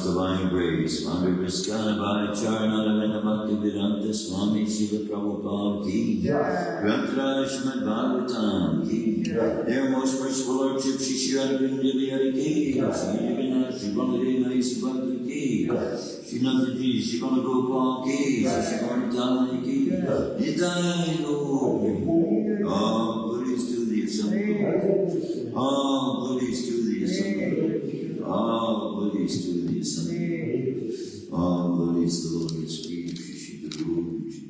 Divine grace, Swami Viskana Bhai Charanara Bhakti Vedanta Swami Srila Prabhupada Ki, Granthara Shrimadbhagavatam Ki, Their Most Merciful Lordship Shri Shrimadbhagavatam Hari Ki, Shri Jagannath Shri Baladeva Subhadra Ki, Shri Nathaji Shri Gopal Ki, Shri Gauravani Ki, Nitai Gaur, all glories to the assembly, all glories to the assembly, all glories to the assembly, all glories to the Lord Speak, Shri Guru, Shri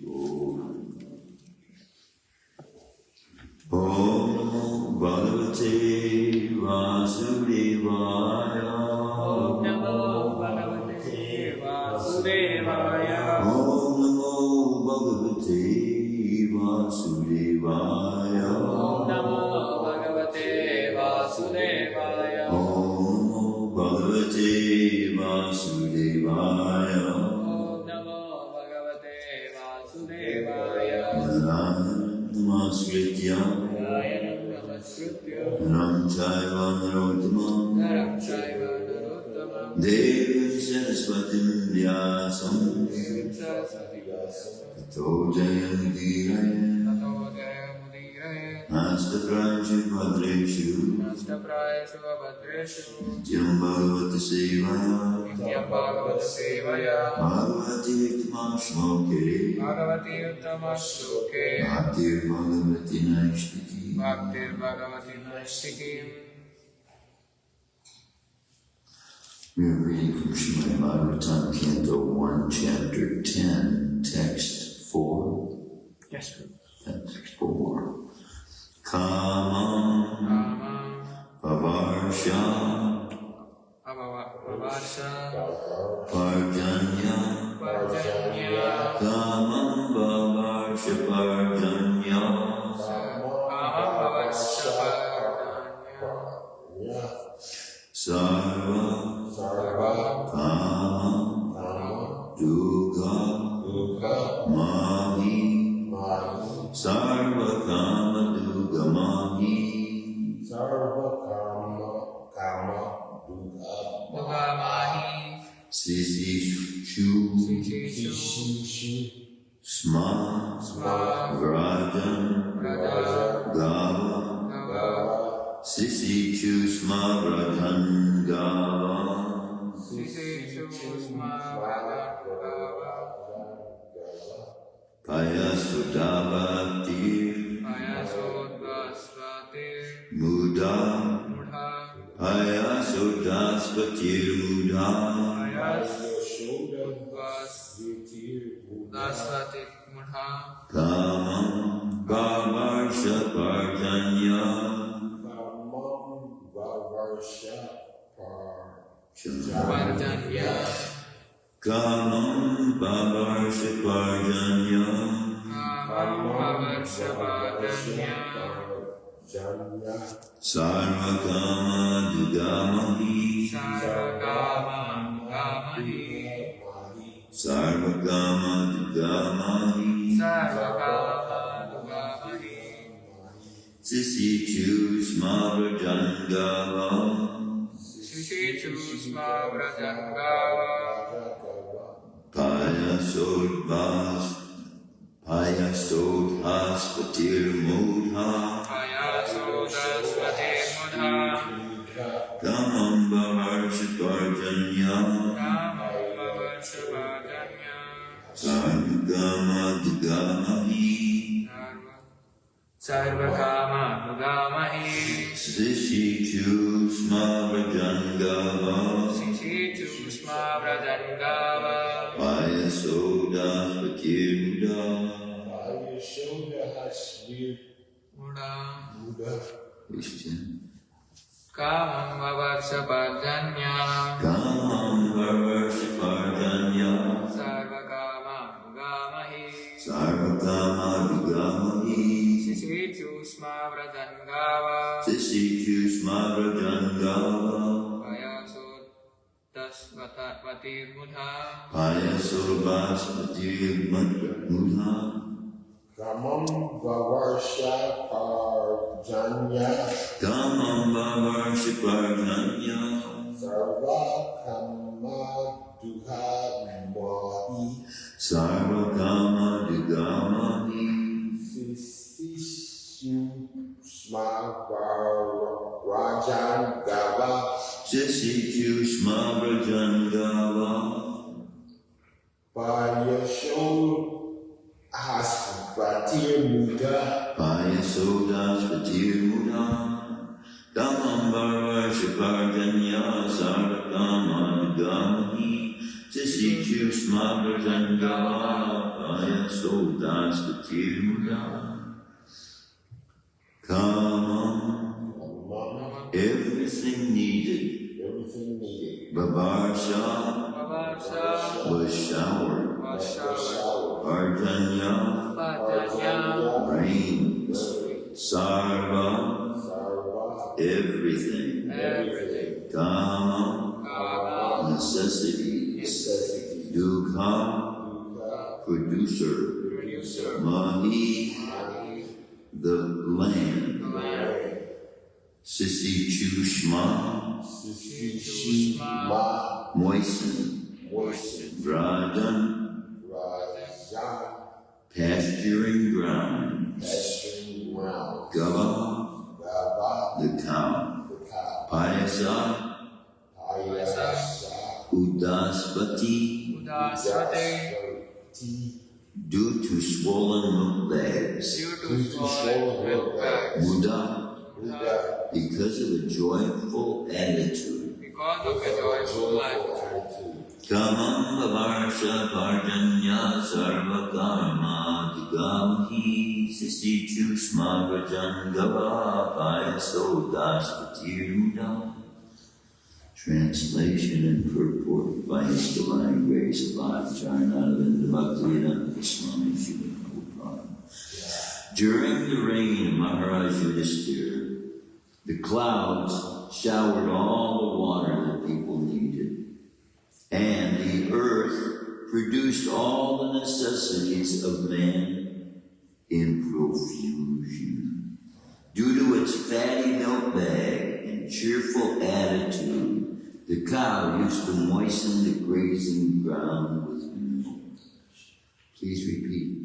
Om Bhagavate Vasudevaya. Naram Chaiva Narottamam Devim Saraswatim Vyasam Tato Jayamudiraye Astaprayashu Bhadreshu Nityam Bhagavata Sevaya Bhagavati Uttamam Shloke Bhaktir Bhagavati Naishtiki. We are reading from Shrimadbhagavatam, Canto 1, Chapter 10, Text 4. Yes, sir. Text 4. Kamam Pavarsha Parjanya Kamam Pavarsha Parjanya Sarva Kama Duga Mahi Sarva Kama Duga Mahi Sisi Shu Sma Vrajan Gava Sisi Chu Sma Vrajan Gava Payasudavatir Muda Payasudasvatir Muda Kamam Pavarsha Parjanya Kamam Pavarsha Parjanya Sarva Kama Dugamahi Sarva Kama Dugamahi Sisi Chu Sma Vrajangava Payasodhaspatir Mudha Kamam Pavarsha Parjanya Sarva Kama Dugamahi Sisi Chu Sma Vrajangava Payasodhaspatir Muda Christian Kamam Pavarsha Parjanya Sarva Kama Dugamahi Sisi Chu Sma Vrajangava Payasodhaspatir Mudha Kamam Pavarsha Parjanya Sarva Kama Dugamahi Sisi Sma Vrajangava Payasodhaspatir Muda Kamam Pavarsha Parjanya Sarva Kama Dugamahi Sisi Chu Sma Vrajangava Payasodhaspatir Muda Kamam everything needed. Bavarsha was showered. Parjanya rain. Sarva everything. Kama necessities. Dukha producer. Mahi the land. Sisi Chushma, Shima, moisten, moisten, Vrajan, Rajan, pasturing ground, pasturing ground, Gava, Gava, the cow, the cow, Payasa, Payasa, Udaspati, Udasvate, Dasvati, due to swollen milk bags, due to swollen milk bags, Buddha, Buddha, because of a joyful attitude, because of a joyful life. attitude, Kamam Bavarsha Varjanya Sarva Karma Digamhi Sisi Chushma Vrajan Gava Payaso Daspatir Muda. Translation and purport by His Divine Grace Bhakti-Charanavinda Bhaktivedanta Swami Srila Prabhupada. During the reign of Maharaj Yudhisthira, the clouds showered all the water that people needed, and the earth produced all the necessities of man in profusion. Due to its fatty milk bag and cheerful attitude, the cow used to moisten the grazing ground with milk. Please repeat.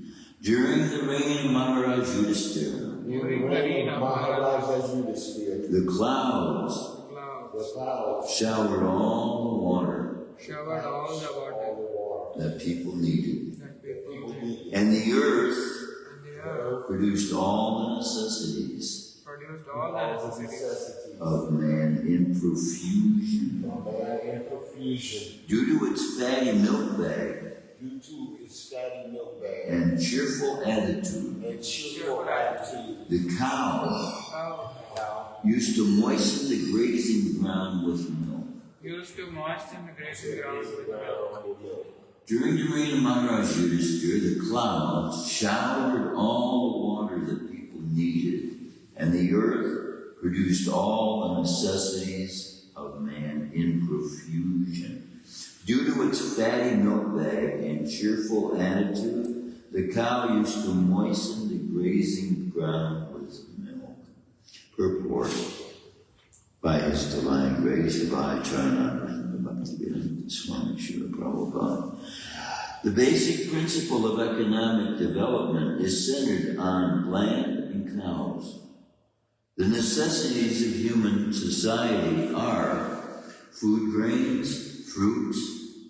During the reign of Maharaj Yudhisthira, During the reign of Maharaj Yudhisthira, the clouds the clouds showered all the water showered all the water all the water that people needed, that people needed, and the earth and the earth produced all the necessities produced all the necessities of man in profusion. man in profusion, Due to its fatty milk bag due to its fatty milk bag and cheerful attitude, and cheerful attitude, the cow cow used to moisten the grazing ground with milk. used to moisten the grazing ground with milk. with milk. During the reign of Maharaj Yudhisthira, the clouds showered all the water that people needed, and the earth produced all the necessities of man in profusion. Due to its fatty milk bag and cheerful attitude, the cow used to moisten the grazing ground with milk. Purport by His Divine Grace, Bhakti-Charanavinda Bhaktivedanta Swami Srila Prabhupada. The basic principle of economic development is centered on land and cows. The necessities of human society are food grains, fruits,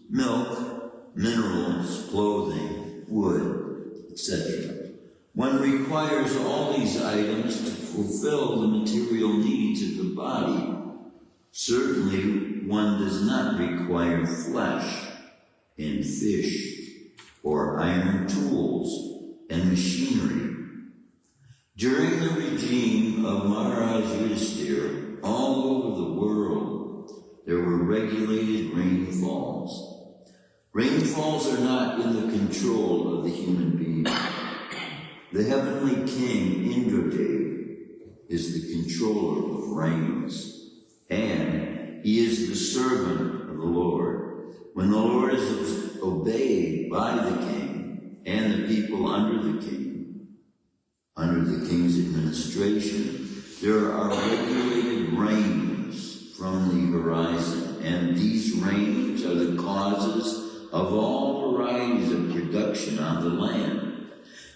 milk, minerals, clothing, wood, etc. One requires all these items to fulfill the material needs of the body. Certainly, one does not require flesh and fish or iron tools and machinery. During the regime of Maharaj Yudhisthira, all over the world, there were regulated rainfalls. Rainfalls are not in the control of the human being. The heavenly king, Indradev, is the controller of rains, and he is the servant of the Lord. When the Lord is obeyed by the king and the people under the king's administration, there are regulated rains from the horizon, and these rains are the causes of all varieties of production on the land.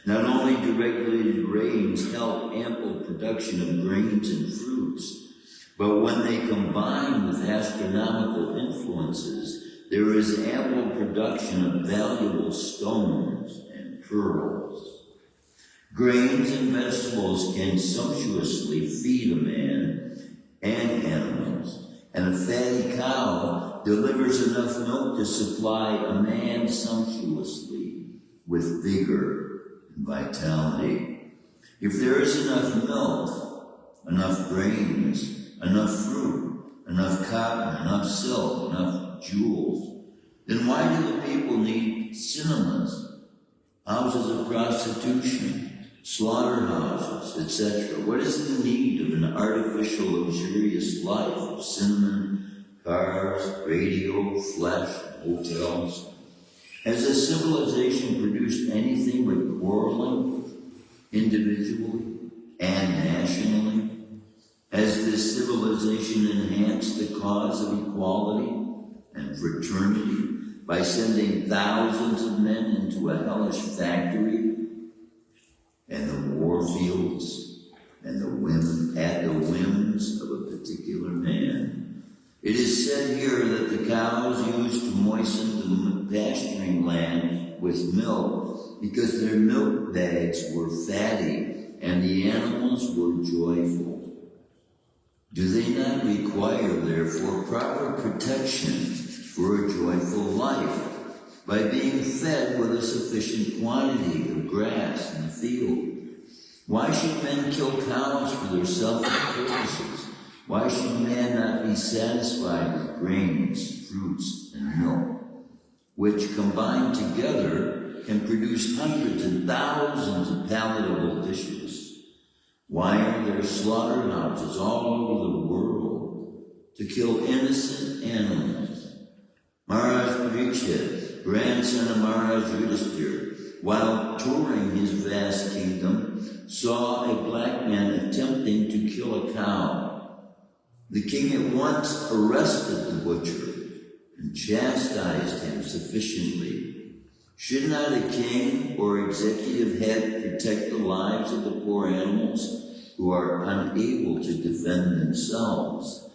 Not only do regulated rains help ample production of grains and fruits, but when they combine with astronomical influences, there is ample production of valuable stones and pearls. Grains and vegetables can sumptuously feed a man and animals, and a fatty cow delivers enough milk to supply a man sumptuously with vigor and vitality. If there is enough milk, enough grains, enough fruit, enough cotton, enough silk, enough jewels, then why do the people need cinemas, houses of prostitution, slaughterhouses, etc.? What is the need of an artificial, luxurious life of cinnamon, cars, radio, flesh, hotels? Has a civilization produced anything but quarreling, individually and nationally? Has this civilization enhance the cause of equality and fraternity by sending thousands of men into a hellish factory and the war fields and at the whims of a particular man? It is said here that the cows used to moisten the pasturing land with milk because their milk bags were fatty and the animals were joyful. Do they not require, therefore, proper protection for a joyful life by being fed with a sufficient quantity of grass in the field? Why should men kill cows for their selfish purposes? Why should man not be satisfied with grains, fruits, and milk, which combined together can produce hundreds and thousands of palatable dishes? Why are there slaughterhouses all over the world to kill innocent animals? Maharaj Parikshit, grandson of Maharaj Yudhisthira, while touring his vast kingdom, saw a black man attempting to kill a cow. The king at once arrested the butcher and chastised him sufficiently. Should not a king or executive head protect the lives of the poor animals who are unable to defend themselves?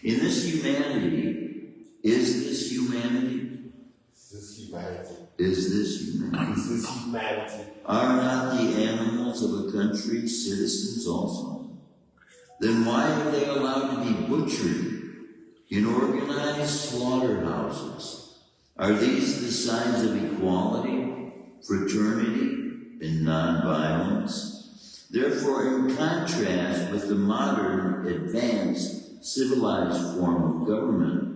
In this humanity, is this humanity? Are not the animals of a country citizens also? Then why are they allowed to be butchered in organized slaughterhouses? Are these the signs of equality, fraternity, and nonviolence? Therefore, in contrast with the modern, advanced, civilized form of government,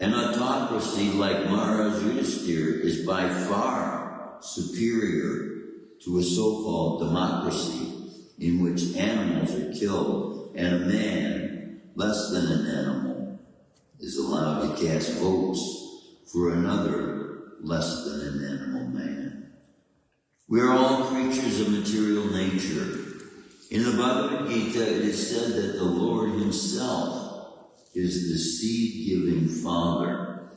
an autocracy like Maharaj Yudhisthira is by far superior to a so-called democracy in which animals are killed and a man, less than an animal, is allowed to cast votes for another less than an animal man. We are all creatures of material nature. In the Bhagavad Gita, it is said that the Lord himself is the seed-giving Father,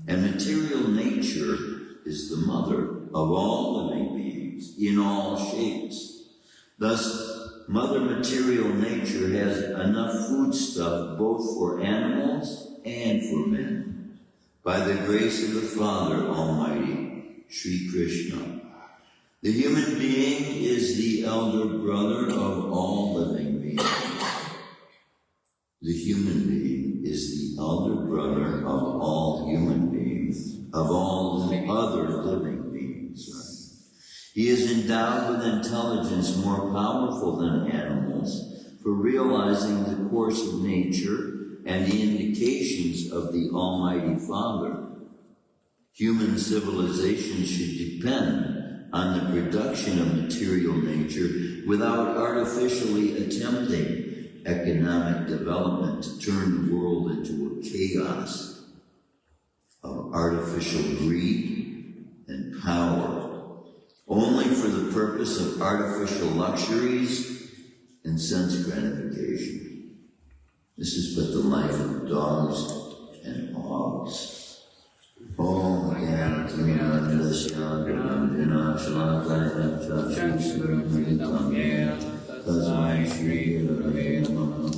and material nature is the mother of all living beings in all shapes. Thus, Mother Material Nature has enough foodstuff both for animals and for men. By the grace of the Father Almighty, Sri Krishna. The human being is the elder brother of all living beings. The human being is the elder brother of all human beings, of all other living beings. He is endowed with intelligence more powerful than animals for realizing the course of nature and the indications of the Almighty Father. Human civilization should depend on the production of material nature without artificially attempting economic development to turn the world into a chaos of artificial greed and power, only for the purpose of artificial luxuries and sense gratification. This is but the life of dogs and hogs. Om Yantinandasya Gandhina Shalakaya Chakshusritam Tasmai Shri Gurave Namaha.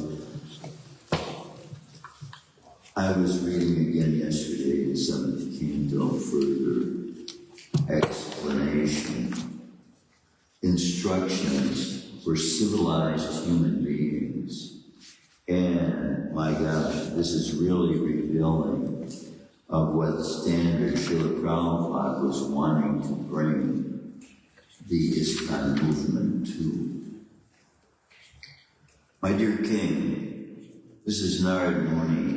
I was reading again yesterday the 7th canto, further explanation, instructions for civilized human beings. And my gosh, this is really revealing of what standard Srila Prabhupada was wanting to bring the ISKCON movement to. My dear King, this is Narad Muni.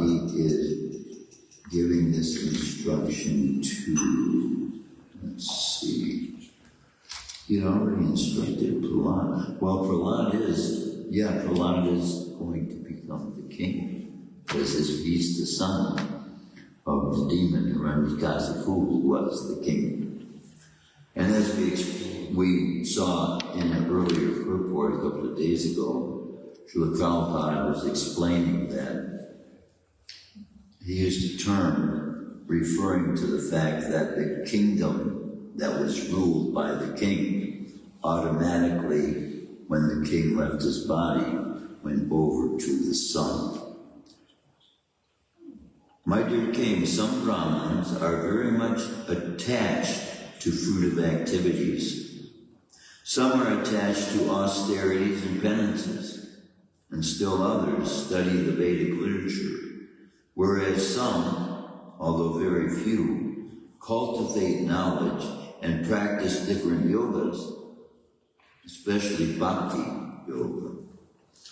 He is giving this instruction to, let's see, he had already instructed Prahlad. Well, Prahlad is going to become the king, because he's the son of the demon Hiranyakasipu, who was the king. And as we explained we saw in an earlier report a couple of days ago, Srila Prabhupada was explaining that he used a term referring to the fact that the kingdom that was ruled by the king automatically, when the king left his body, went over to the sun. My dear king, some Brahmins are very much attached to fruitive activities. Some are attached to austerities and penances, and still others study the Vedic literature, whereas some, although very few, cultivate knowledge and practice different yogas, especially bhakti yoga.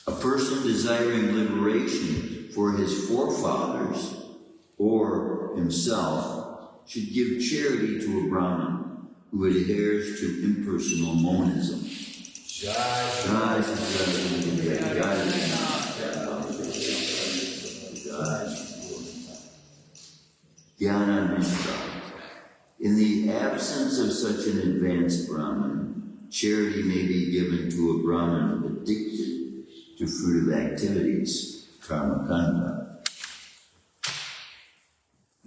A person desiring liberation for his forefathers or himself should give charity to a Brahmin who adheres to impersonal monism. In the absence of such an advanced Brahmin, charity may be given to a Brahmin addicted to fruitive activities, karma kanda.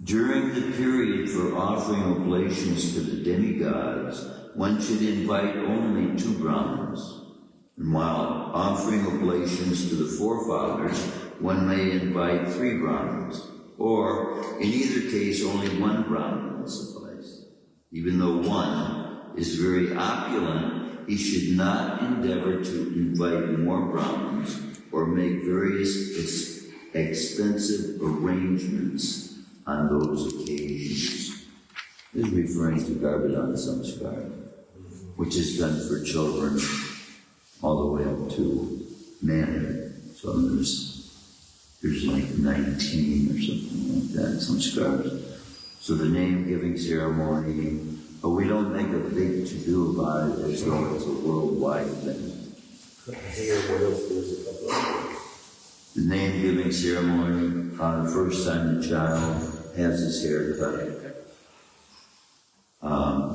During the period for offering oblations to the demigods, one should invite only 2 Brahmins. And while offering oblations to the forefathers, one may invite 3 Brahmins. Or, in either case, only 1 Brahmin will suffice. Even though one is very opulent, he should not endeavor to invite more Brahmins or make various expensive arrangements on those occasions. This is referring to Garbhadan Samskar, which is done for children all the way up to manhood. So there's like 19 or something like that, Samskars. So the name-giving ceremony, but we don't make a big to-do about it as though it's a worldwide thing. The name-giving ceremony, the first time the child has his hair cut.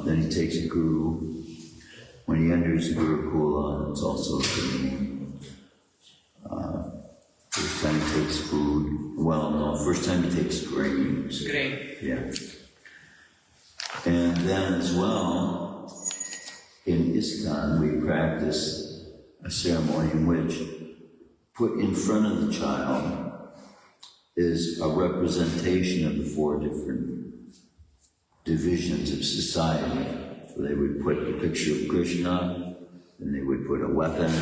Then he takes a guru. When he enters the Gurukula, it's also a name. First time he takes food. Well, no, first time he takes grains. Grain. Yeah. And then as well, in ISKCON, we practice a ceremony in which put in front of the child is a representation of the 4 different divisions of society. So they would put a picture of Krishna, and they would put a weapon,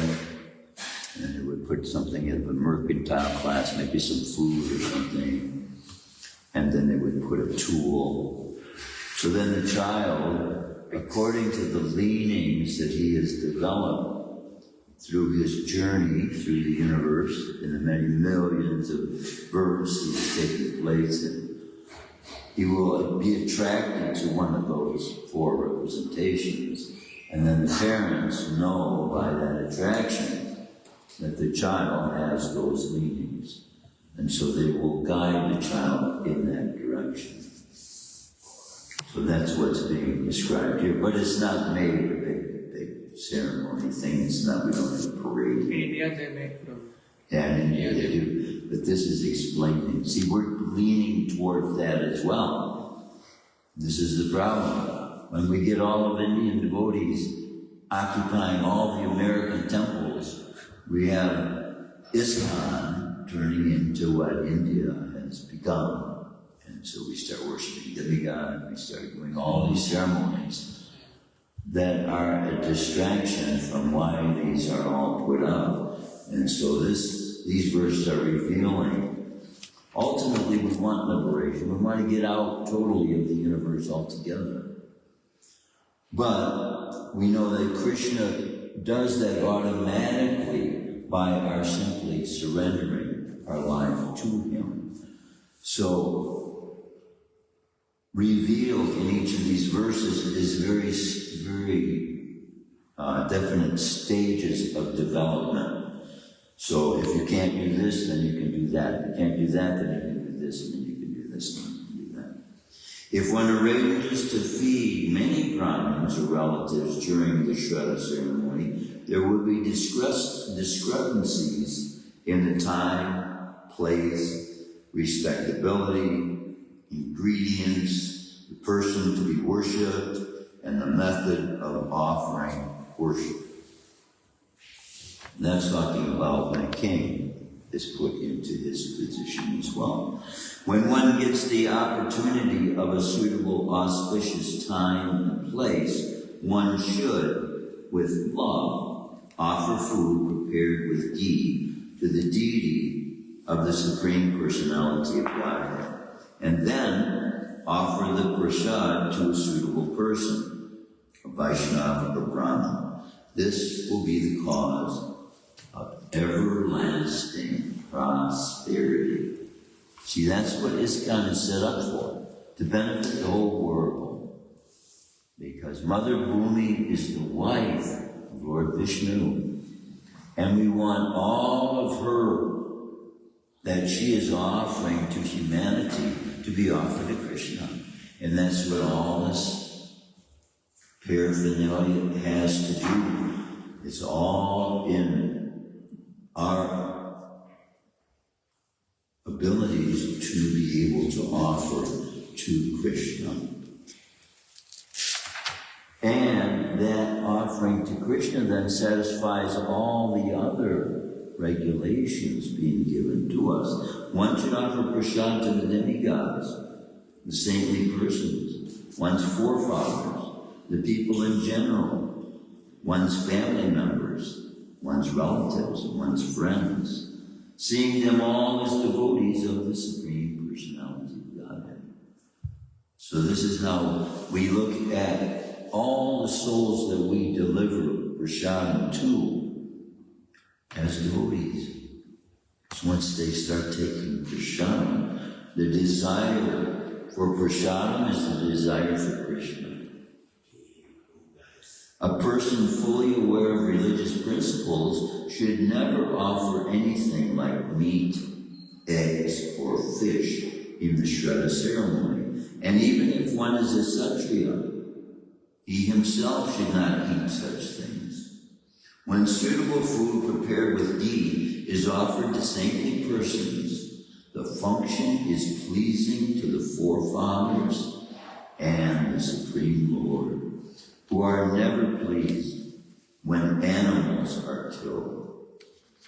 and they would put something of a mercantile class, maybe some food or something, and then they would put a tool. So then the child, according to the leanings that he has developed through his journey through the universe, in the many millions of births he's taken place in, he will be attracted to one of those 4 representations. And then the parents know by that attraction that the child has those leanings. And so they will guide the child in that direction. So that's what's being described here. But it's not made a big ceremony thing. It's not, we don't have a parade. In India, they make from. Yeah, in India they do. But this is explaining. See, we're leaning towards that as well. This is the problem. When we get all of Indian devotees occupying all the American temples, we have ISKCON turning into what India has become. And so we start worshiping demigod, we start doing all these ceremonies that are a distraction from why these are all put up. And so these verses are revealing. Ultimately, we want liberation. We want to get out totally of the universe altogether. But we know that Krishna does that automatically by our simply surrendering our life to him. So, revealed in each of these verses is very definite stages of development. So if you can't do this, then you can do that. If you can't do that, then you can do this, and then you can do this, and you can do that. If one arranges to feed many Brahmins or relatives during the Shraddha ceremony, there will be discrepancies in the time, place, respectability, ingredients, the person to be worshipped, and the method of offering worship. And that's talking about when a king is put into his position as well. When one gets the opportunity of a suitable, auspicious time and place, one should, with love, offer food prepared with ghee to the deity of the Supreme Personality of Godhead, and then offer the prasad to a suitable person, a Vaishnava or Brahmin. This will be the cause of everlasting prosperity. See, that's what ISKCON is set up for, to benefit the whole world. Because Mother Bhumi is the wife of Lord Vishnu, and we want all of her that she is offering to humanity to be offered to Krishna. And that's what all this paraphernalia has to do. It's all in our abilities to be able to offer to Krishna. And that offering to Krishna then satisfies all the other regulations being given to us. One should offer prasad to the demigods, the saintly persons, one's forefathers, the people in general, one's family members, one's relatives, one's friends, seeing them all as devotees of the Supreme Personality of Godhead. So this is how we look at all the souls that we deliver prasadam to as devotees. So once they start taking prasadam, the desire for prasadam is the desire for Krishna. A person fully aware of religious principles should never offer anything like meat, eggs, or fish in the Shraddha ceremony. And even if one is a Kshatriya, he himself should not eat such things. When suitable food prepared with ghee is offered to saintly persons, the function is pleasing to the forefathers and the Supreme Lord, who are never pleased when animals are killed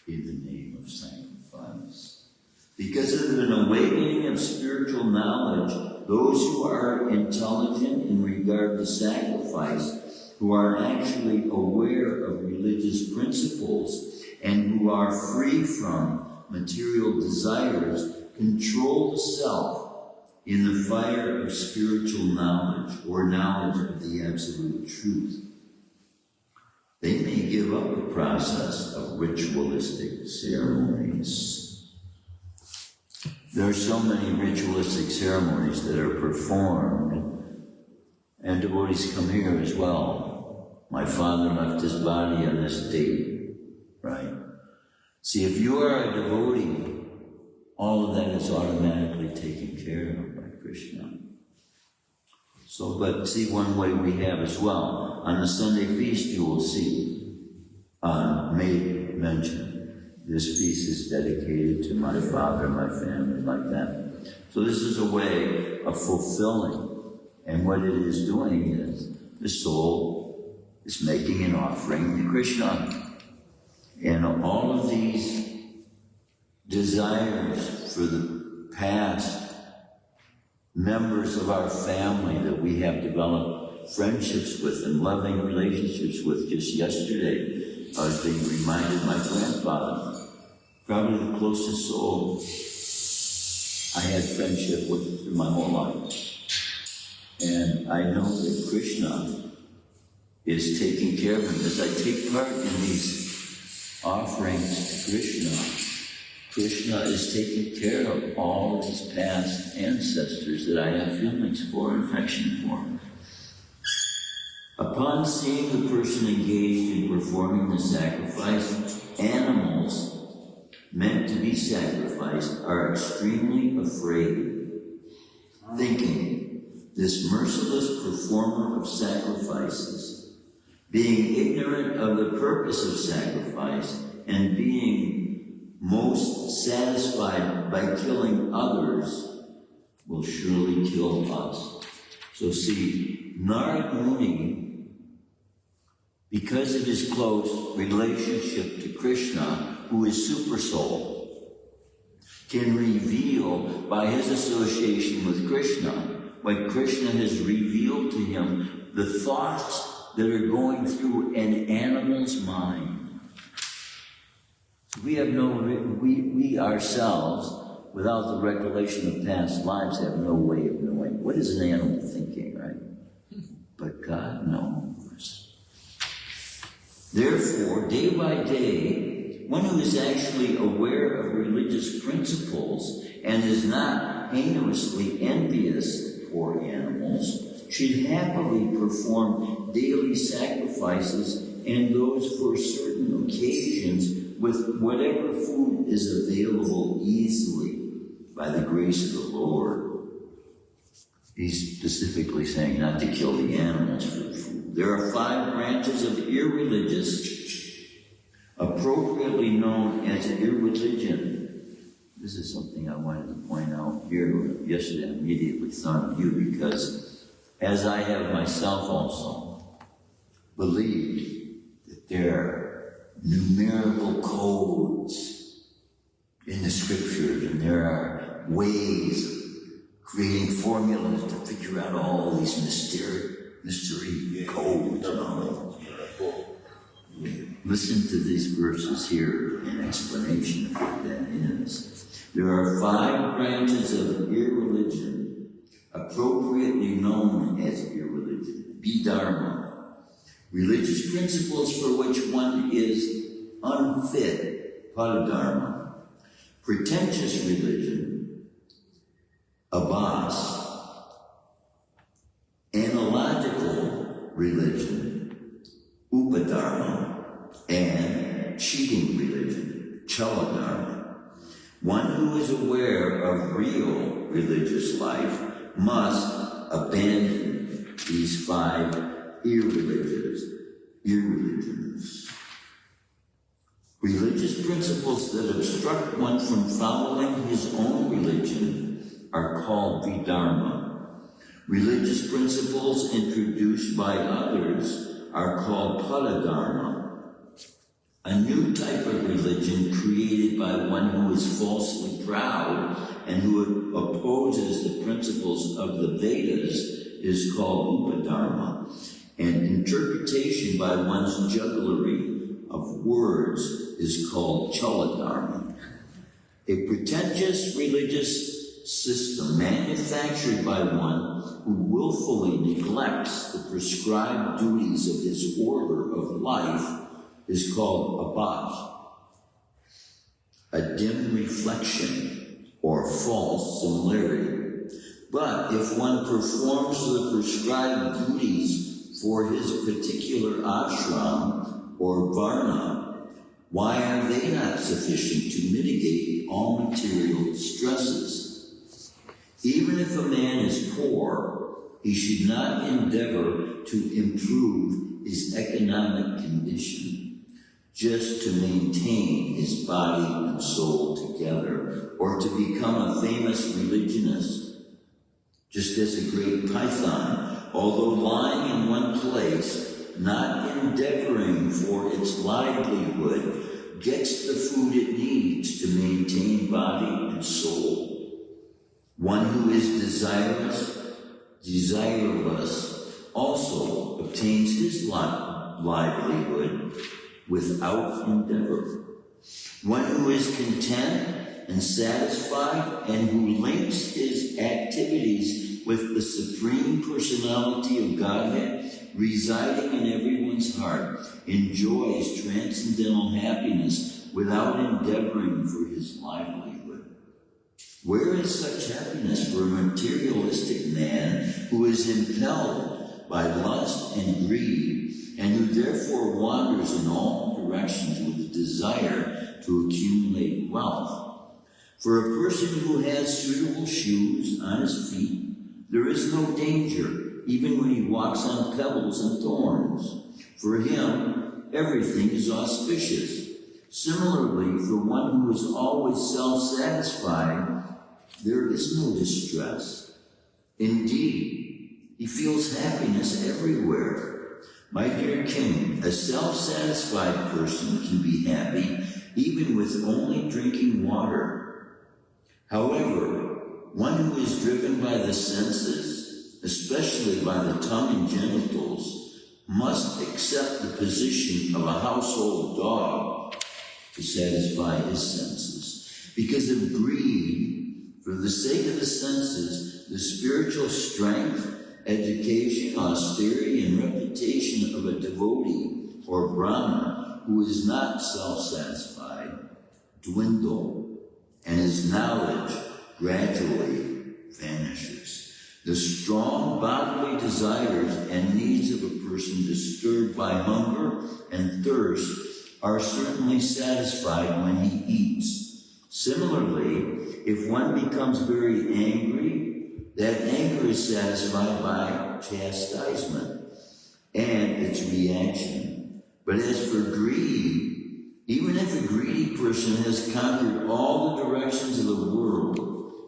in the name of sacrifice. Because of an awakening of spiritual knowledge, those who are intelligent in regard to sacrifice, who are actually aware of religious principles, and who are free from material desires, control the self in the fire of spiritual knowledge, or knowledge of the absolute truth. They may give up the process of ritualistic ceremonies. There are so many ritualistic ceremonies that are performed, and devotees come here as well. My father left his body on this date, right? See, if you are a devotee, all of that is automatically taken care of by Krishna. So, but see, one way we have as well, on the Sunday feast you will see, made mention, this feast is dedicated to my father, my family, like that. So this is a way of fulfilling, and what it is doing is, the soul is making an offering to Krishna. And all of these desires for the past members of our family that we have developed friendships with and loving relationships with. Just yesterday, I was being reminded my grandfather, probably the closest soul I had friendship with through my whole life. And I know that Krishna is taking care of him. As I take part in these offerings to Krishna, Krishna is taking care of all of his past ancestors that I have feelings for, affection for. Upon seeing the person engaged in performing the sacrifice, animals meant to be sacrificed are extremely afraid, thinking this merciless performer of sacrifices, being ignorant of the purpose of sacrifice and being most satisfied by killing others, will surely kill us. So see, Narad Muni, because of his close relationship to Krishna, who is Super Soul, can reveal by his association with Krishna what Krishna has revealed to him, the thoughts that are going through an animal's mind. We have we ourselves, without the recollection of past lives, have no way of knowing what is an animal thinking, right? But God knows. Therefore, day by day, one who is actually aware of religious principles and is not aimlessly envious for animals should happily perform daily sacrifices and those for certain occasions with whatever food is available easily by the grace of the Lord. He's specifically saying not to kill the animals for food. There are 5 branches of irreligious, appropriately known as irreligion. This is something I wanted to point out here. Yesterday I immediately thought of you because, as I have myself also believed that there are numerical codes in the scriptures, and there are ways of creating formulas to figure out all these mystery codes and all that. Listen to these verses here in explanation of what that is. There are 5 branches of irreligion, appropriately known as irreligion, Bidharma, religious principles for which one is unfit, Paradharma, pretentious religion, Abhas, analogical religion, Upadharma, and cheating religion, Chaladharma. One who is aware of real religious life must abandon these 5 irreligions. Religious principles that obstruct one from following his own religion are called Vidharma. Religious principles introduced by others are called Paladharma. A new type of religion created by one who is falsely proud and who opposes the principles of the Vedas is called Upadharma. And interpretation by one's jugglery of words is called Chaladharma. A pretentious religious system manufactured by one who willfully neglects the prescribed duties of his order of life is called Abhas, a dim reflection or false similarity. But if one performs the prescribed duties for his particular ashram or varna, why are they not sufficient to mitigate all material stresses? Even if a man is poor, he should not endeavor to improve his economic condition just to maintain his body and soul together, or to become a famous religionist. Just as a great python, although lying in one place, not endeavoring for its livelihood, gets the food it needs to maintain body and soul. One who is desireless, also obtains his livelihood without endeavor. One who is content and satisfied and who links his activities with the Supreme Personality of Godhead residing in everyone's heart enjoys transcendental happiness without endeavoring for his livelihood. Where is such happiness for a materialistic man who is impelled by lust and greed, and who therefore wanders in all directions with desire to accumulate wealth? For a person who has suitable shoes on his feet, There is no danger, even when he walks on pebbles and thorns. For him, everything is auspicious. Similarly, for one who is always self-satisfied, there is no distress. Indeed, he feels happiness everywhere. My dear king, a self-satisfied person can be happy even with only drinking water. However, one who is driven by the senses, especially by the tongue and genitals, must accept the position of a household dog to satisfy his senses. Because of greed, for the sake of the senses, the spiritual strength, education, austerity, and reputation of a devotee or Brahmana who is not self-satisfied dwindle, and his knowledge gradually vanishes. The strong bodily desires and needs of a person disturbed by hunger and thirst are certainly satisfied when he eats. Similarly, if one becomes very angry, that anger is satisfied by chastisement and its reaction. But as for greed, even if a greedy person has conquered all the directions of the world,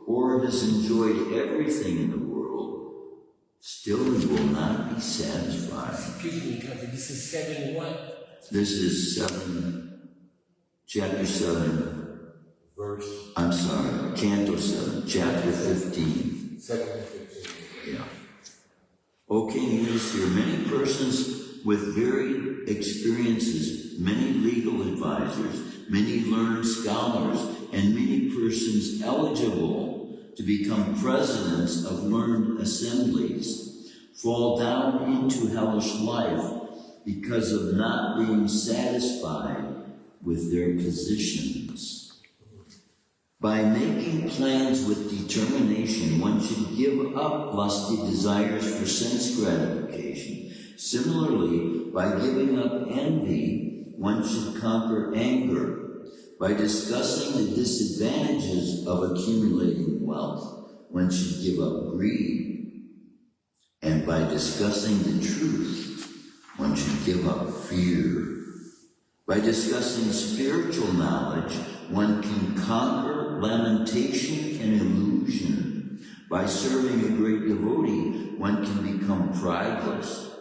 or has enjoyed everything in the world, still he will not be satisfied. Excuse me, cousin, this is 7 what? This is chapter 7, canto 7, chapter 15. 7 and 15. Yeah. O King Yudhisthira, many persons with varied experiences, many legal advisors, many learned scholars, and many persons eligible to become presidents of learned assemblies fall down into hellish life because of not being satisfied with their positions. By making plans with determination, one should give up lusty desires for sense gratification. Similarly, by giving up envy, one should conquer anger. By discussing the disadvantages of accumulating wealth, one should give up greed. And by discussing the truth, one should give up fear. By discussing spiritual knowledge, one can conquer lamentation and illusion. By serving a great devotee, one can become prideless.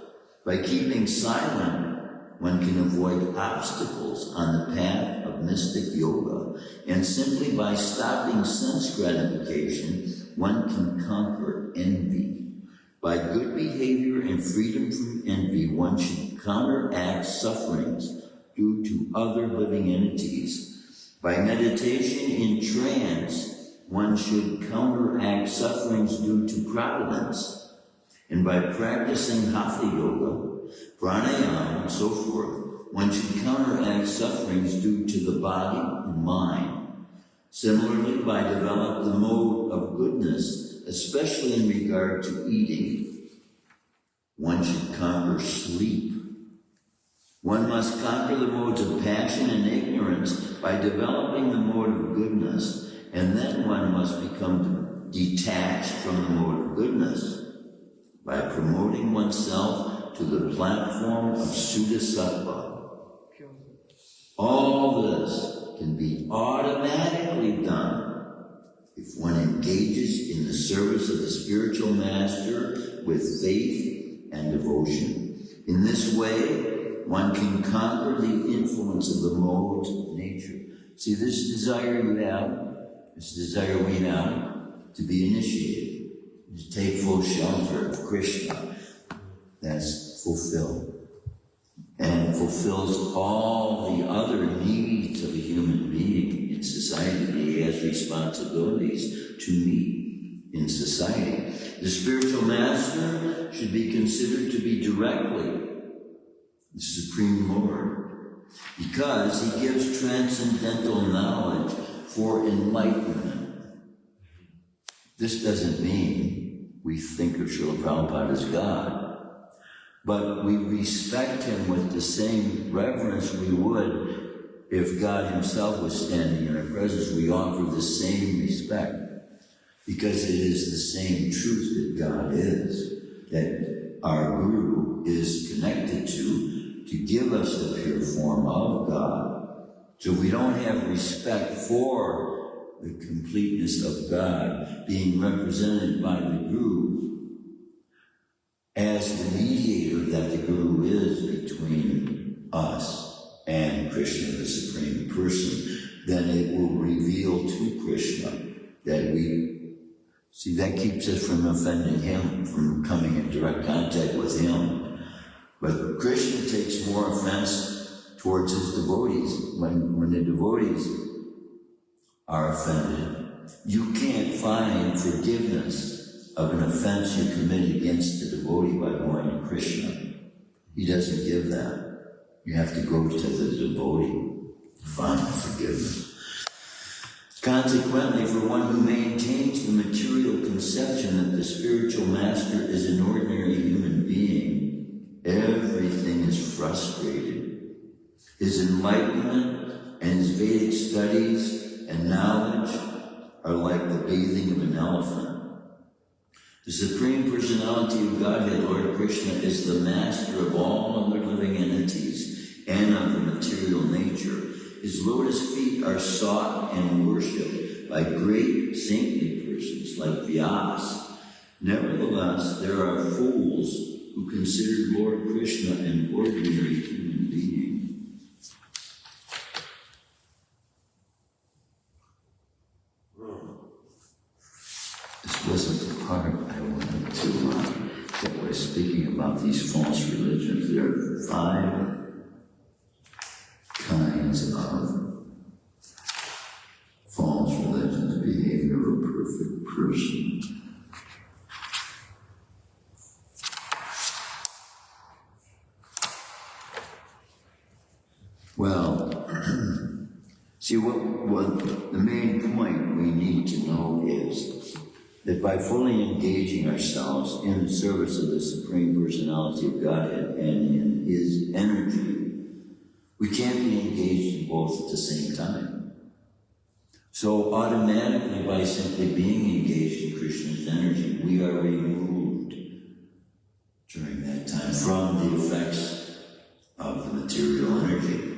By keeping silent, one can avoid obstacles on the path of mystic yoga. And simply by stopping sense gratification, one can conquer envy. By good behavior and freedom from envy, one should counteract sufferings due to other living entities. By meditation in trance, one should counteract sufferings due to providence. And by practicing hatha yoga, pranayama, and so forth, one should counteract sufferings due to the body and mind. Similarly, by developing the mode of goodness, especially in regard to eating, one should conquer sleep. One must conquer the modes of passion and ignorance by developing the mode of goodness, and then one must become detached from the mode of goodness by promoting oneself to the platform of Sudasattva. All this can be automatically done if one engages in the service of the spiritual master with faith and devotion. In this way, one can conquer the influence of the modes of nature. See, this desire you have, this desire we have to be initiated, to take full shelter of Krishna, that's fulfilled. And fulfills all the other needs of a human being in society. He has responsibilities to meet in society. The spiritual master should be considered to be directly the Supreme Lord, because he gives transcendental knowledge for enlightenment. This doesn't mean we think of Srila Prabhupada as God, but we respect him with the same reverence we would if God himself was standing in our presence. We offer the same respect. because it is the same truth that God is, that our Guru is connected to give us the pure form of God. So we don't have respect for the completeness of God being represented by the Guru as the mediator that the Guru is between us and Krishna, the Supreme Person, then it will reveal to Krishna that we see, that keeps us from offending him, from coming in direct contact with him. But Krishna takes more offense towards his devotees. When the devotees are offended, you can't find forgiveness of an offense you commit against the devotee by going to Krishna. He doesn't give that. You have to go to the devotee to find forgiveness. Consequently, for one who maintains the material conception that the spiritual master is an ordinary human being, everything is frustrated. His enlightenment and his Vedic studies and knowledge are like the bathing of an elephant. The Supreme Personality of Godhead, Lord Krishna, is the master of all other living entities and of the material nature. His lotus feet are sought and worshipped by great saintly persons like Vyas. Nevertheless, there are fools who consider Lord Krishna an ordinary human being. This wasn't the part I wanted to that was speaking about these false religions. There are 5 kinds of false religions, behavior of a perfect person. Well, see, what the main point we need to know is that by fully engaging ourselves in the service of the Supreme Personality of Godhead and in his energy, we can't be engaged in both at the same time. So automatically, by simply being engaged in Krishna's energy, we are removed during that time from the effects of the material energy.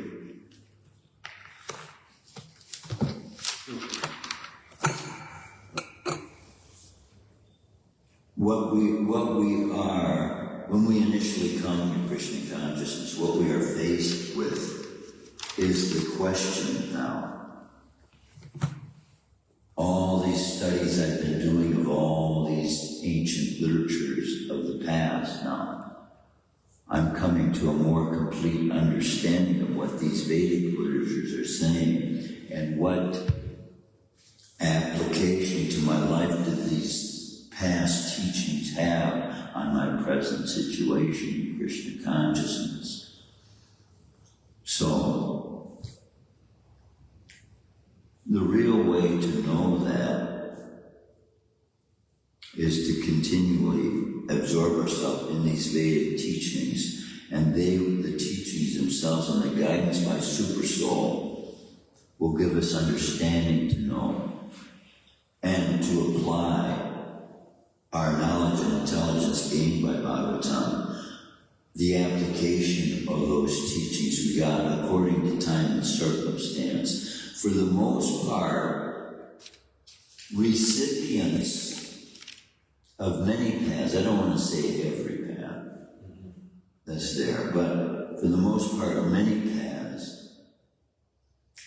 What we are, when we initially come to Krishna consciousness, what we are faced with is the question now. All these studies I've been doing of all these ancient literatures of the past now, I'm coming to a more complete understanding of what these Vedic literatures are saying and what application to my life do these past teachings have on my present situation in Krishna consciousness. So, the real way to know that is to continually absorb ourselves in these Vedic teachings, and the teachings themselves and the guidance by Super Soul will give us understanding to know and to apply our knowledge and intelligence gained by Bhagavatam, the application of those teachings we got according to time and circumstance. For the most part, recipients of many paths, I don't want to say every path that's there, but for the most part, many paths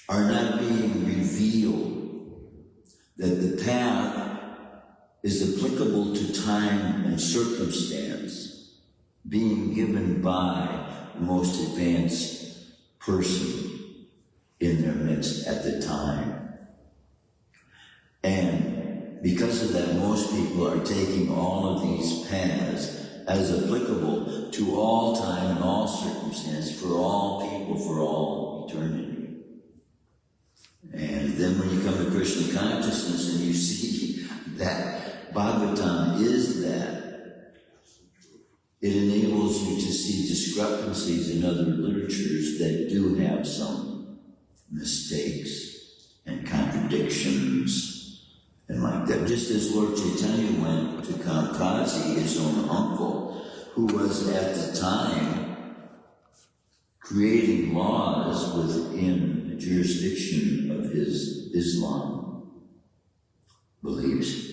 are not being revealed that the path is applicable to time and circumstance being given by the most advanced person in their midst at the time. And because of that, most people are taking all of these paths as applicable to all time and all circumstance, for all people, for all eternity. And then when you come to Krishna consciousness and you see that Bhagavatam is that, it enables you to see discrepancies in other literatures that do have some mistakes and contradictions and like that just as Lord Chaitanya went to Kamkazi, his own uncle, who was at the time creating laws within the jurisdiction of his Islam beliefs,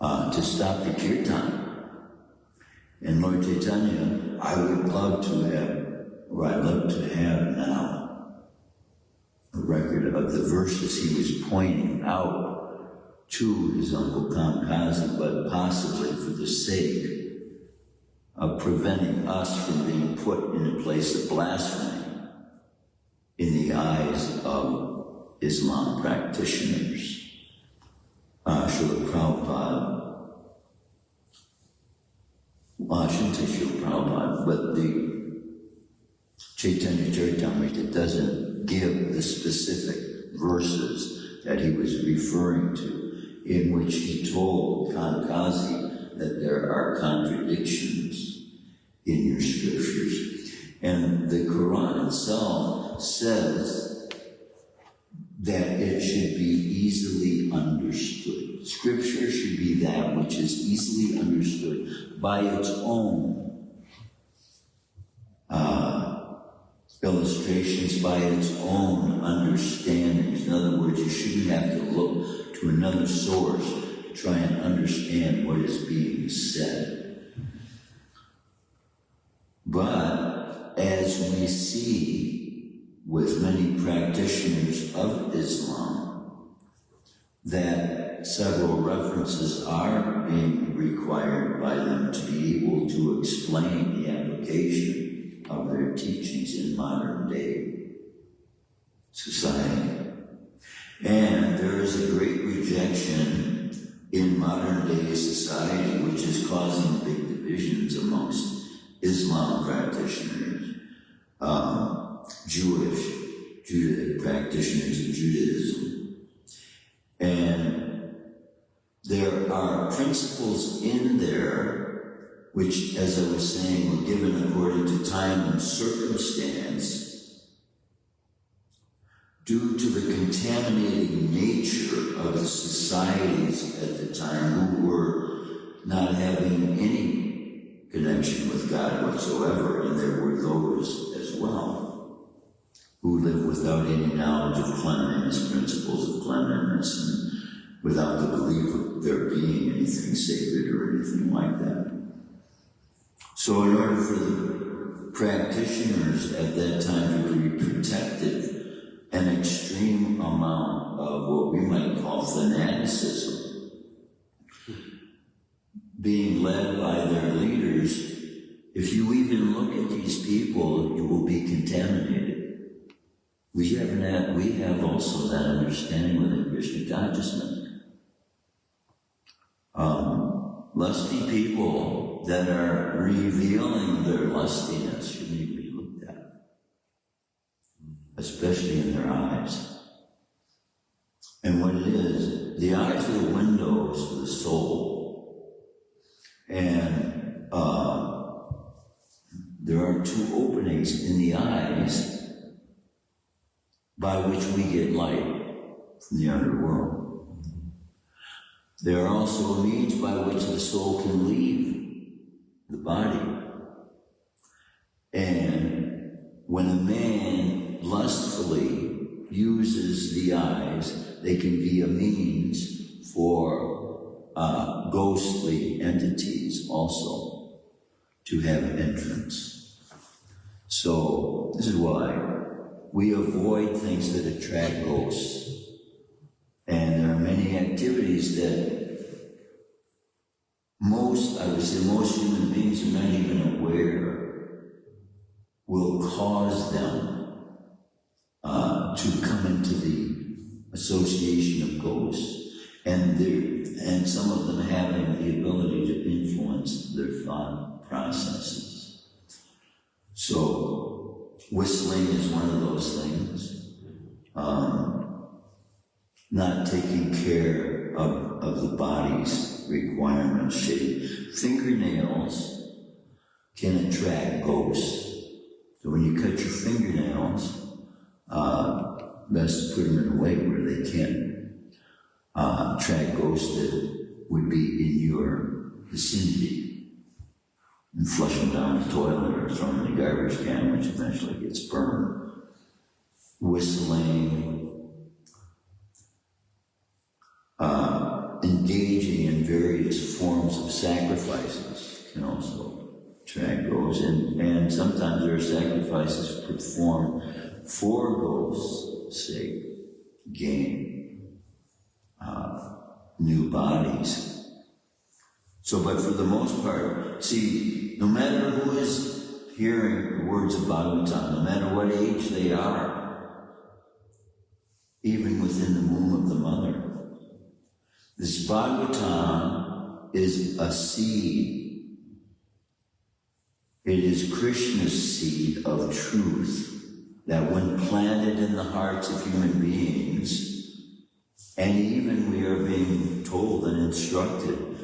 to stop the kirtan. And Lord Chaitanya, I'd love to have now a record of the verses he was pointing out to his uncle Kamkazi, but possibly for the sake of preventing us from being put in a place of blasphemy in the eyes of Islam practitioners. Srila Prabhupada, well, I shouldn't say Srila Prabhupada, but the Chaitanya Charitamrita doesn't give the specific verses that he was referring to, in which he told Kamkazi that there are contradictions in your scriptures. And the Quran itself says that it should be easily understood. Scripture should be that which is easily understood by its own illustrations, by its own understandings. In other words, you shouldn't have to look to another source to try and understand what is being said. But as we see with many practitioners of Islam, that several references are being required by them to be able to explain the application of their teachings in modern day society. And there is a great rejection in modern day society, which is causing big divisions amongst Islam practitioners, practitioners of Judaism. And there are principles in there which, as I was saying, were given according to time and circumstance due to the contaminating nature of the societies at the time, who were not having any connection with God whatsoever, and there were those as well who lived without any knowledge of cleanliness, principles of cleanliness, and without the belief of there being anything sacred or anything like that. So in order for the practitioners at that time to be protected, an extreme amount of what we might call fanaticism being led by their leaders. If you even look at these people, you will be contaminated. We have also that understanding within Krishna consciousness. Lusty people that are revealing their lustiness should need to be looked at, especially in their eyes. And what it is, the eyes are the windows to the soul. And there are two openings in the eyes by which we get light from the underworld. There are also means by which the soul can leave the body. And when a man lustfully uses the eyes, they can be a means for ghostly entities also to have entrance. So this is why we avoid things that attract ghosts. And there are many activities that most human beings are not even aware will cause them to come into the association of ghosts. And some of them having the ability to influence their thought processes. So whistling is one of those things. Not taking care of the body's requirements, shape. Fingernails can attract ghosts. So when you cut your fingernails, best to put them in a way where they can't track ghosts that would be in your vicinity and flush them down the toilet or throw them in the garbage can, which eventually gets burned. Whistling, engaging in various forms of sacrifices can also track ghosts, and sometimes there are sacrifices performed for ghosts' sake, gain new bodies. So, but for the most part, see, no matter who is hearing the words of Bhagavatam, no matter what age they are, even within the womb of the mother, this Bhagavatam is a seed. It is Krishna's seed of truth that when planted in the hearts of human beings, and even we are being told and instructed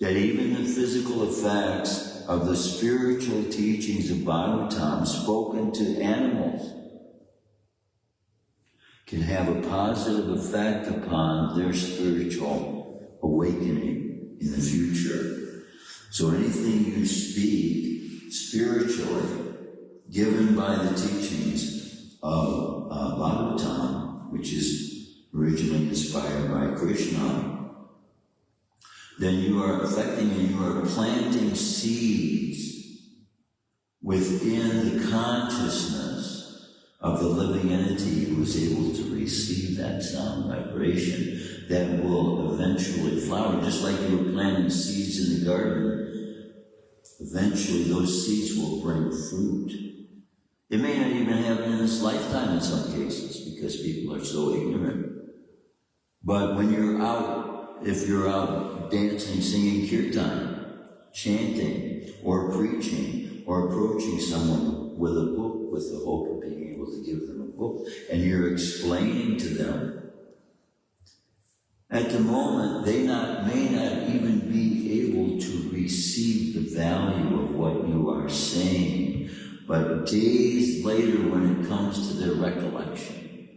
that even the physical effects of the spiritual teachings of Bhagavatam spoken to animals can have a positive effect upon their spiritual awakening in the future. So anything you speak spiritually, given by the teachings of Bhagavatam, which is originally inspired by Krishna, then you are affecting and you are planting seeds within the consciousness of the living entity who is able to receive that sound vibration that will eventually flower. Just like you were planting seeds in the garden, eventually those seeds will bring fruit. It may not even happen in this lifetime in some cases because people are so ignorant. But when you're out, if you're out dancing, singing kirtan, chanting, or preaching, or approaching someone with a book with the hope of being able to give them a book, and you're explaining to them, at the moment they may not even be able to receive the value of what you are saying, but days later when it comes to their recollection.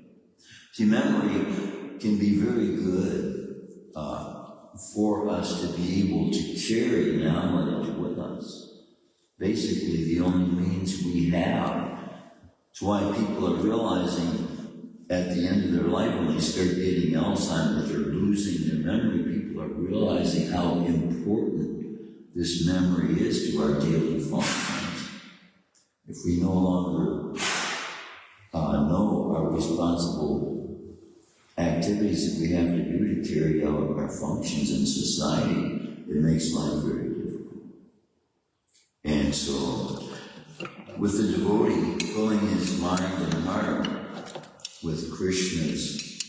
See, memory can be very good for us to be able to carry knowledge with us. Basically, the only means we have. It's why people are realizing at the end of their life, when they start getting Alzheimer's or losing their memory, people are realizing how important this memory is to our daily functions. If we no longer know our responsible activities that we have to do to carry out our functions in society, it makes life very difficult. And so, with the devotee filling his mind and heart with Krishna's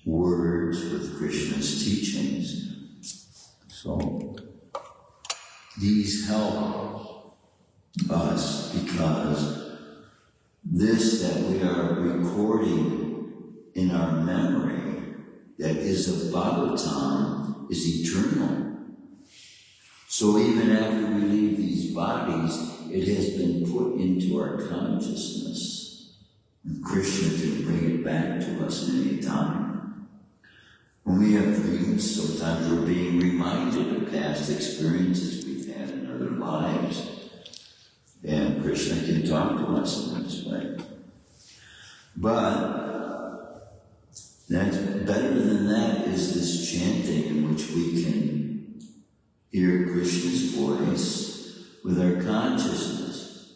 words, with Krishna's teachings, so these help us because this that we are recording in our memory that is of Bhagavatam is eternal. So even after we leave these bodies, it has been put into our consciousness. And Krishna can bring it back to us at any time. When we have dreams, sometimes we're being reminded of past experiences we've had in other lives. And Krishna can talk to us in this way. But that's better than that is this chanting in which we can hear Krishna's voice with our consciousness.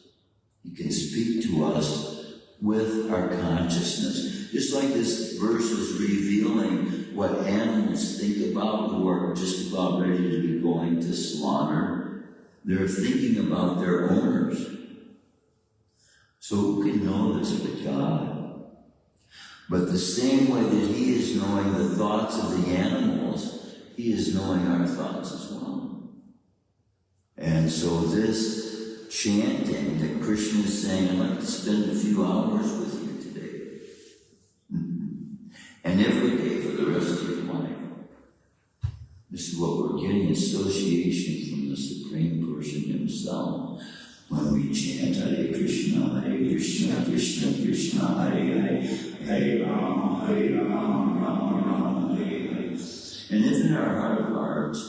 He can speak to us with our consciousness. Just like this verse is revealing what animals think about who are just about ready to be going to slaughter. They're thinking about their owners. So who can know this but God? But the same way that he is knowing the thoughts of the animals, he is knowing our thoughts as well. And so this chanting that Krishna is saying, I'd like to spend a few hours with you today. And every day for the rest of your life. This is what we're getting, association from the Supreme Person himself. when we chant Hare Krishna, Krishna Krishna, Hare Hare, Hare Rama, Rama, Hare Hare. And if in our heart of hearts,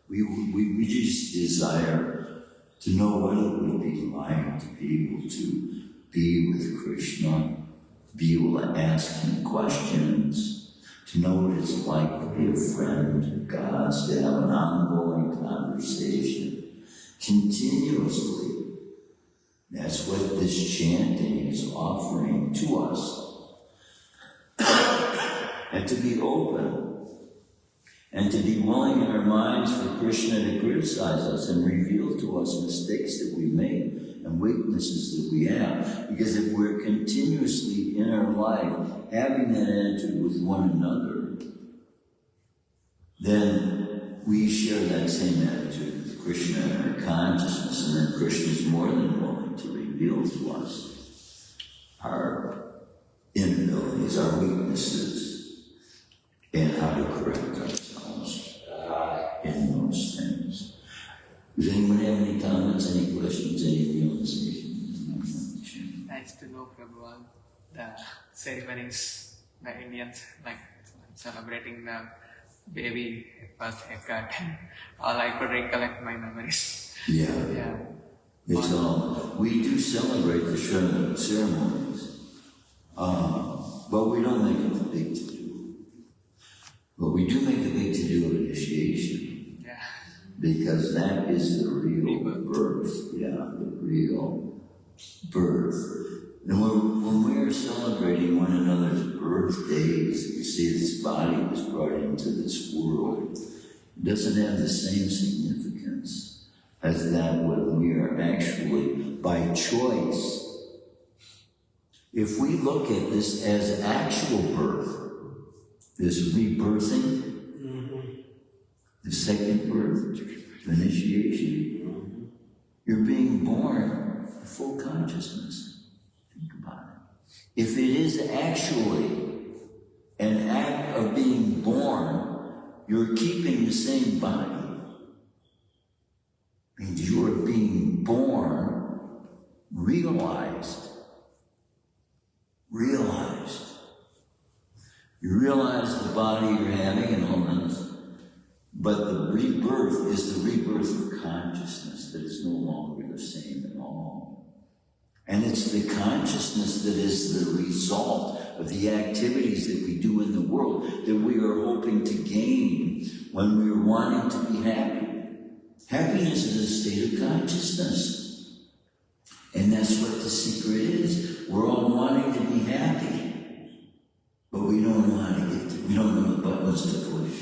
we just desire to know what it would be like to be able to be with Krishna, be able to ask him questions, to know what it's like to be a friend of God's, to have an ongoing conversation continuously. That's what this chanting is offering to us. And to be open, and to be willing in our minds for Krishna to criticize us and reveal to us mistakes that we made and weaknesses that we have. Because if we're continuously in our life having that attitude with one another, then we share that same attitude with Krishna in our consciousness, and then Krishna is more than willing to reveal to us our inabilities, our weaknesses, and how to correct ourselves in those things. Does anyone have any comments, any questions, any realizations? Nice to know, Prabhu, the ceremonies, the Indians, like celebrating the baby first haircut, all I could recollect my memories. Yeah. It's all, we do celebrate the ceremonies, but we don't make it the big to-do. But we do make the big to-do of initiation. Yeah. Because that is the real birth. Yeah, the real birth. And when we're celebrating one another's birthdays, you see this body was brought into this world, it doesn't have the same significance as that when we are actually, by choice, if we look at this as actual birth, this rebirthing, the second birth, the initiation, you're being born in full consciousness. Think about it. If it is actually an act of being born, you're keeping the same body. It means you are being born, realized. You realize the body you're having and all that. But the rebirth is the rebirth of consciousness that is no longer the same at all. And it's the consciousness that is the result of the activities that we do in the world that we are hoping to gain when we are wanting to be happy. Happiness is a state of consciousness. And that's what the secret is. We're all wanting to be happy, but we don't know how to get to, we don't know the buttons to push.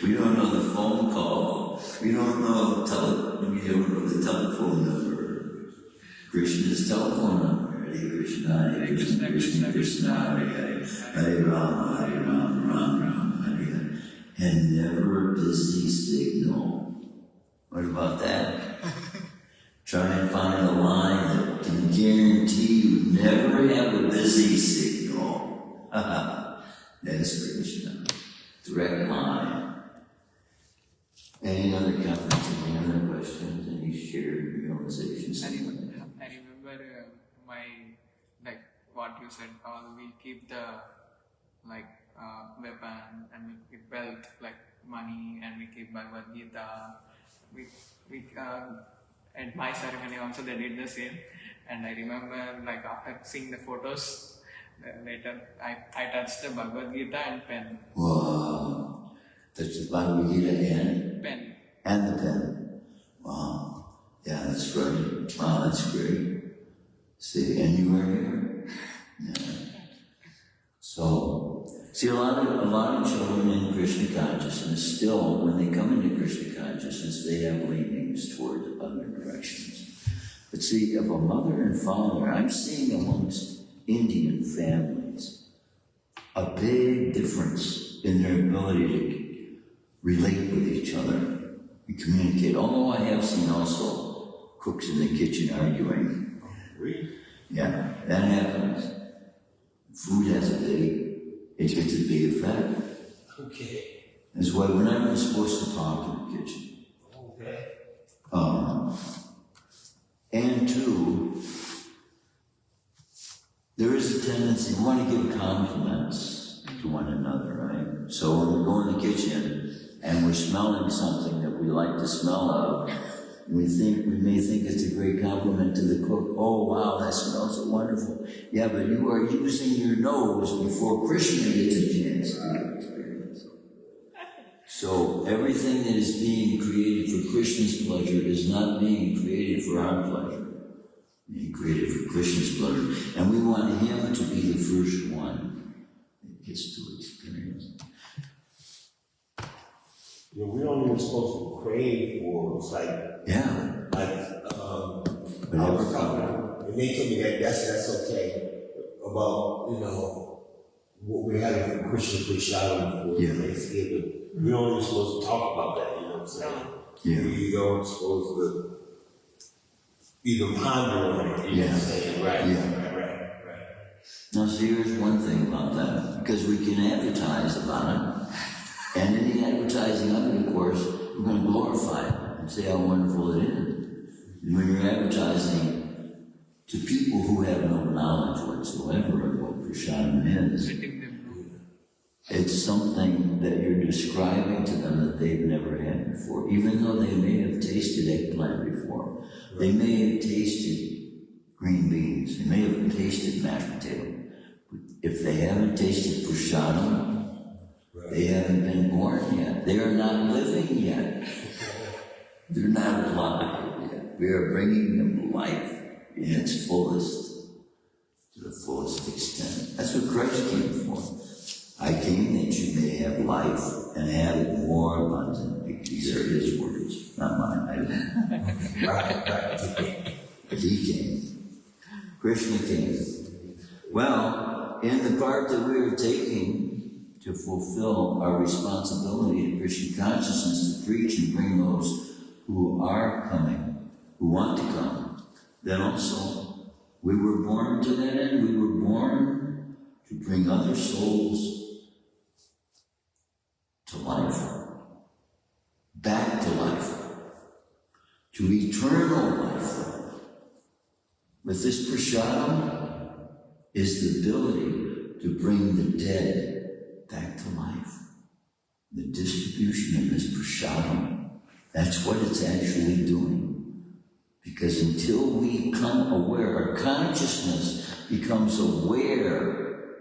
We don't know the phone call. We don't know the telephone number. Krishna's telephone number. Hare Krishna, Hare Krishna, Krishna Krishna, Hare Hare, Hare Rama, Rama, Hare Hare. And never a busy signal. What about that? Try and find a line that can guarantee you never have a busy signal. That's Krishna. Direct line. Any other comments, any other questions, any shared realizations? I remember what you said, we keep the weapon, and we keep belt like money, and we keep Bhagavad Gita. We at my ceremony also they did the same, and I remember after seeing the photos, later I touched the Bhagavad Gita and pen. Wow. Touched the Bhagavad Gita and? Pen. And the pen. Wow. Yeah, that's right. Wow, that's great. See, and you were here. Yeah. So, see, a lot of children in Krishna consciousness still, when they come into Krishna consciousness, they have leanings toward other directions. But see, if a mother and father, I'm seeing amongst Indian families a big difference in their ability to relate with each other and communicate. Although I have seen also cooks in the kitchen arguing. Really? Yeah, that happens. Food has a big effect. Okay. That's why we're not even supposed to talk in the kitchen. Okay. And two, there is a tendency, we want to give compliments to one another, right? So when we go in the kitchen and we're smelling something that we like the smell of, we may think it's a great compliment to the cook. Oh, wow, that smells so wonderful. Yeah, but you are using your nose before Krishna gets a chance to experience. So everything that is being created for Krishna's pleasure is not being created for our pleasure. Being created for Krishna's pleasure. And we want him to be the first one that gets to experience. You know, we're not even supposed to crave for, it's like, I was talking, and they told me that that's okay, about, you know, what we're having for Krishna Prashadam for Thanksgiving. We're not even supposed to talk about that, you know what I'm saying? Yeah. We don't supposed to even ponder on it, you know what I'm saying? Right. Now, see, here's one thing about that, because we can advertise about it, and in the advertising of it, of course, we're going to glorify it and say how wonderful it is. And when you're advertising to people who have no knowledge whatsoever of what prasadam is, it's something that you're describing to them that they've never had before, even though they may have tasted eggplant before. They may have tasted green beans. They may have tasted mashed potato. But if they haven't tasted prasadam, they haven't been born yet. They are not living yet. They're not alive yet. We are bringing them life in its fullest, to the fullest extent. That's what Christ came for. I came that you may have life and have it more abundantly. These are his words, not mine. Right. But he came. Krishna came. Well, in the part that we are taking to fulfill our responsibility to Krishna consciousness, to preach and bring those who are coming, who want to come, then also we were born to that end. We were born to bring other souls to life, back to life, to eternal life. With this prasadam is the ability to bring the dead back to life. The distribution of this prasadam, that's what it's actually doing. Because until we become aware, our consciousness becomes aware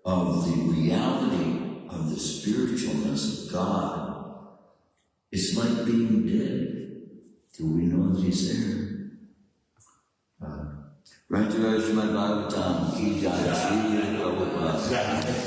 of the reality of the spiritualness of God, it's like being dead till we know that he's there. Shrimadbhagavatam, Ki Jai, Shrimadbhagavatam.